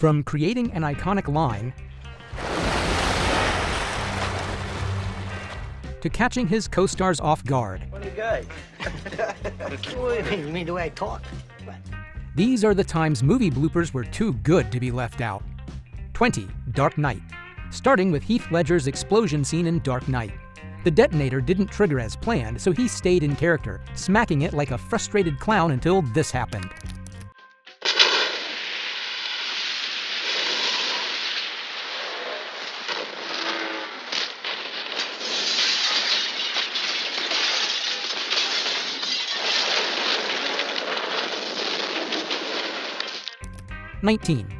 From creating an iconic line to catching his co-stars off guard. Funny guy. You mean the way I talk? What? These are the times movie bloopers were too good to be left out. 20. Dark Knight. Starting with Heath Ledger's explosion scene in Dark Knight. The detonator didn't trigger as planned, so he stayed in character, smacking it like a frustrated clown until this happened.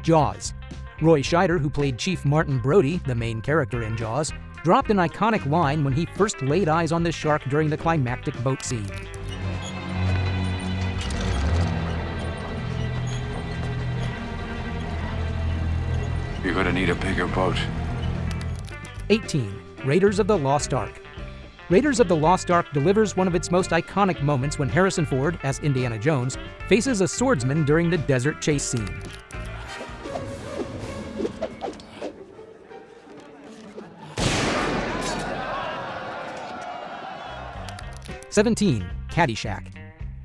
Jaws. Roy Scheider, who played Chief Martin Brody, the main character in Jaws, dropped an iconic line when he first laid eyes on the shark during the climactic boat scene. You're gonna need a bigger boat. 18. Raiders of the Lost Ark. Raiders of the Lost Ark delivers one of its most iconic moments when Harrison Ford, as Indiana Jones, faces a swordsman during the desert chase scene. 17. Caddyshack.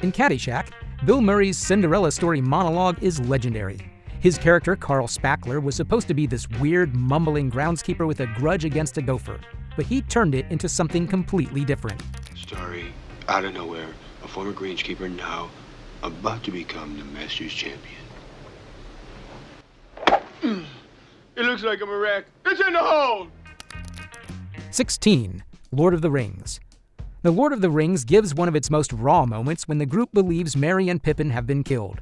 In Caddyshack, Bill Murray's Cinderella story monologue is legendary. His character, Carl Spackler, was supposed to be this weird, mumbling groundskeeper with a grudge against a gopher, but he turned it into something completely different. Story, out of nowhere, a former greenskeeper now about to become the Masters champion. It looks like I'm a wreck. It's in the hole! 16. Lord of the Rings. The Lord of the Rings gives one of its most raw moments when the group believes Merry and Pippin have been killed.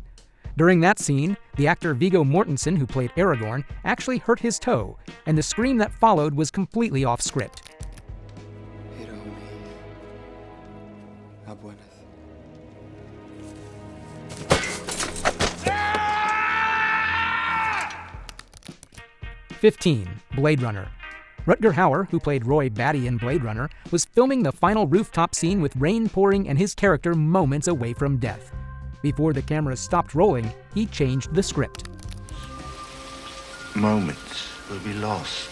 During that scene, the actor Viggo Mortensen, who played Aragorn, actually hurt his toe, and the scream that followed was completely off script. 15. Blade Runner. Rutger Hauer, who played Roy Batty in Blade Runner, was filming the final rooftop scene with rain pouring and his character moments away from death. Before the camera stopped rolling, he changed the script. Moments will be lost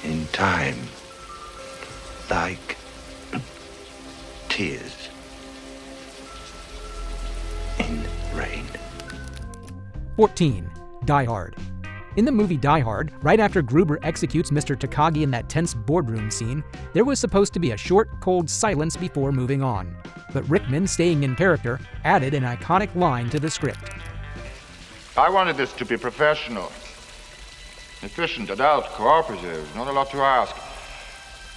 in time, like tears in rain. 14. Die Hard. In the movie Die Hard, right after Gruber executes Mr. Takagi in that tense boardroom scene, there was supposed to be a short, cold silence before moving on. But Rickman, staying in character, added an iconic line to the script. I wanted this to be professional, efficient, adult, cooperative, not a lot to ask.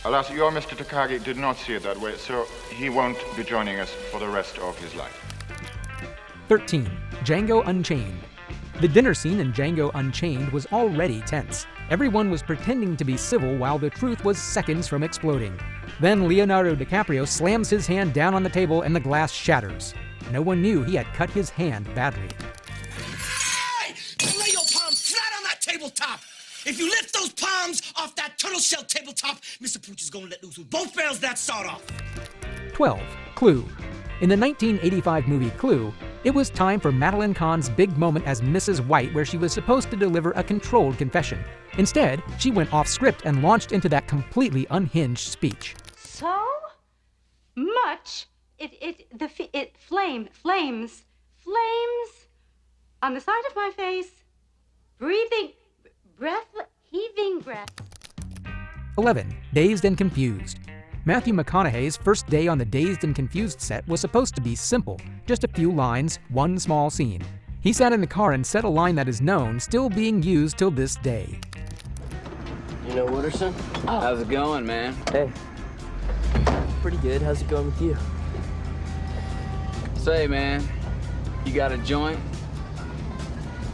Alas, your Mr. Takagi did not see it that way, so he won't be joining us for the rest of his life. 13. Django Unchained. The dinner scene in Django Unchained was already tense. Everyone was pretending to be civil while the truth was seconds from exploding. Then Leonardo DiCaprio slams his hand down on the table and the glass shatters. No one knew he had cut his hand badly. Hey! Lay your palms flat on that tabletop! If you lift those palms off that turtle shell tabletop, Mr. Pooch is gonna let loose with both barrels that sawed off. 12. Clue. In the 1985 movie Clue, it was time for Madeline Kahn's big moment as Mrs. White, where she was supposed to deliver a controlled confession. Instead, she went off script and launched into that completely unhinged speech. So much, flames on the side of my face, heaving breath. 11. Dazed and Confused. Matthew McConaughey's first day on the Dazed and Confused set was supposed to be simple, just a few lines, one small scene. He sat in the car and said a line that is known, still being used till this day. You know Wooderson? Oh. How's it going, man? Hey. Pretty good. How's it going with you? Say, man, you got a joint?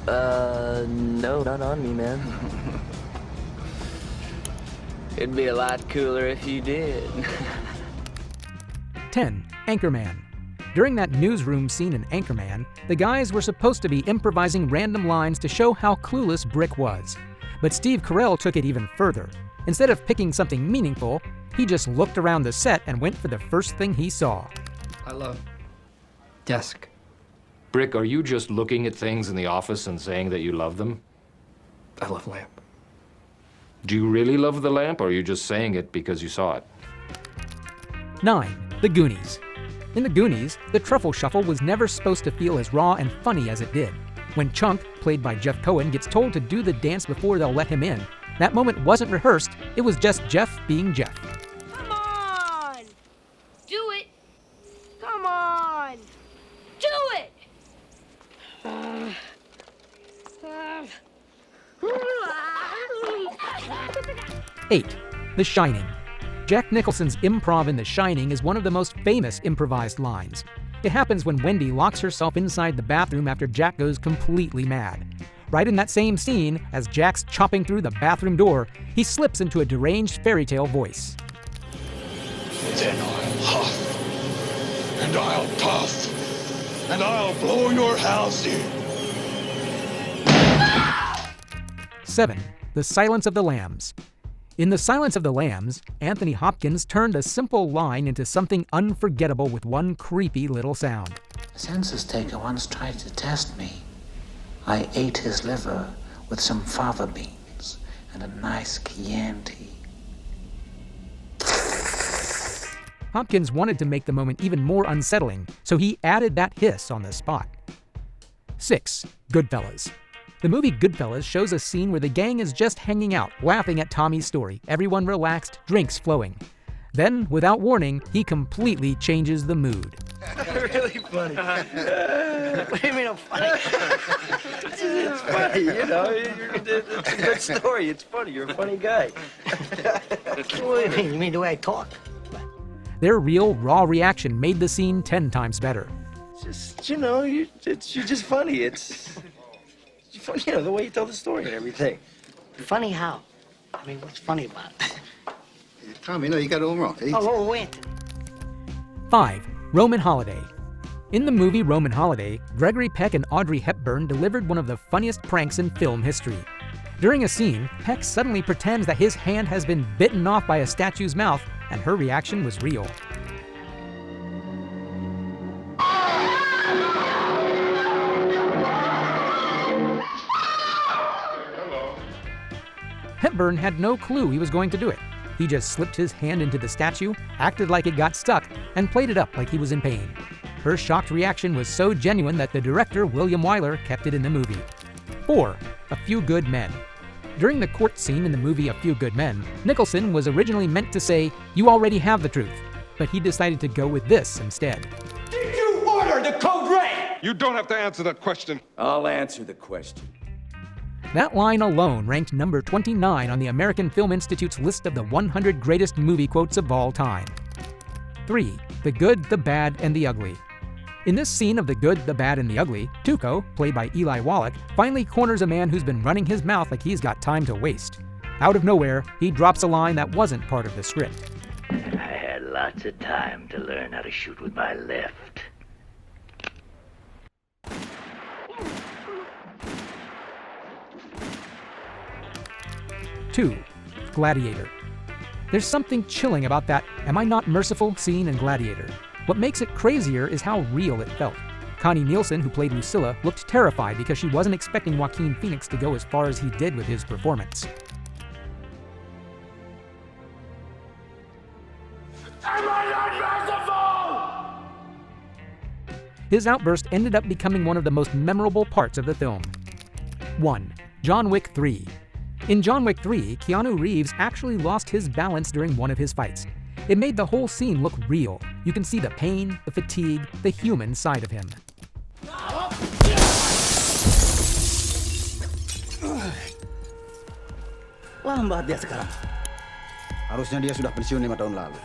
No, not on me, man. It'd be a lot cooler if you did. 10. Anchorman. During that newsroom scene in Anchorman, the guys were supposed to be improvising random lines to show how clueless Brick was. But Steve Carell took it even further. Instead of picking something meaningful, he just looked around the set and went for the first thing he saw. I love desk Brick, are you just looking at things in the office and saying that you love them? I love lamp. Do you really love the lamp, or are you just saying it because you saw it? 9. The Goonies. In The Goonies, the Truffle Shuffle was never supposed to feel as raw and funny as it did. When Chunk, played by Jeff Cohen, gets told to do the dance before they'll let him in, that moment wasn't rehearsed, it was just Jeff being Jeff. Come on! Do it! Come on! Do it! 8. The Shining. Jack Nicholson's improv in The Shining is one of the most famous improvised lines. It happens when Wendy locks herself inside the bathroom after Jack goes completely mad. Right in that same scene, as Jack's chopping through the bathroom door, he slips into a deranged fairy tale voice. Then I'll huff, and I'll puff, and I'll blow your house in. 7. The Silence of the Lambs. In The Silence of the Lambs, Anthony Hopkins turned a simple line into something unforgettable with one creepy little sound. A census taker once tried to test me. I ate his liver with some fava beans and a nice Chianti. Hopkins wanted to make the moment even more unsettling, so he added that hiss on the spot. 6. Goodfellas. The movie Goodfellas shows a scene where the gang is just hanging out, laughing at Tommy's story, everyone relaxed, drinks flowing. Then, without warning, he completely changes the mood. Really funny. What do you mean I'm funny? It's funny, you know. It's a good story. It's funny. You're a funny guy. What do you mean? You mean the way I talk? Their real, raw reaction made the scene 10 times better. Just, you know, you're just funny. It's funny, you know, the way you tell the story and everything. Funny how? I mean, what's funny about it? Tommy, no, you got it all wrong. Oh, wait. 5. Roman Holiday. In the movie Roman Holiday, Gregory Peck and Audrey Hepburn delivered one of the funniest pranks in film history. During a scene, Peck suddenly pretends that his hand has been bitten off by a statue's mouth, and her reaction was real. Hepburn had no clue he was going to do it. He just slipped his hand into the statue, acted like it got stuck, and played it up like he was in pain. Her shocked reaction was so genuine that the director, William Wyler, kept it in the movie. 4. A Few Good Men. During the court scene in the movie A Few Good Men, Nicholson was originally meant to say, "You already have the truth," but he decided to go with this instead. Did you order the code red? You don't have to answer that question. I'll answer the question. That line alone ranked number 29 on the American Film Institute's list of the 100 greatest movie quotes of all time. 3. The Good, the Bad, and the Ugly. In this scene of The Good, the Bad, and the Ugly, Tuco, played by Eli Wallach, finally corners a man who's been running his mouth like he's got time to waste. Out of nowhere, he drops a line that wasn't part of the script. I had lots of time to learn how to shoot with my left. 2. Gladiator. There's something chilling about that "am I not merciful" scene in Gladiator. What makes it crazier is how real it felt. Connie Nielsen, who played Lucilla, looked terrified because she wasn't expecting Joaquin Phoenix to go as far as he did with his performance. Am I not merciful? His outburst ended up becoming one of the most memorable parts of the film. 1. John Wick 3. In John Wick 3, Keanu Reeves actually lost his balance during one of his fights. It made the whole scene look real. You can see the pain, the fatigue, the human side of him. Lambat dia sekarang. Harusnya dia sudah pensiun 5 tahun lalu.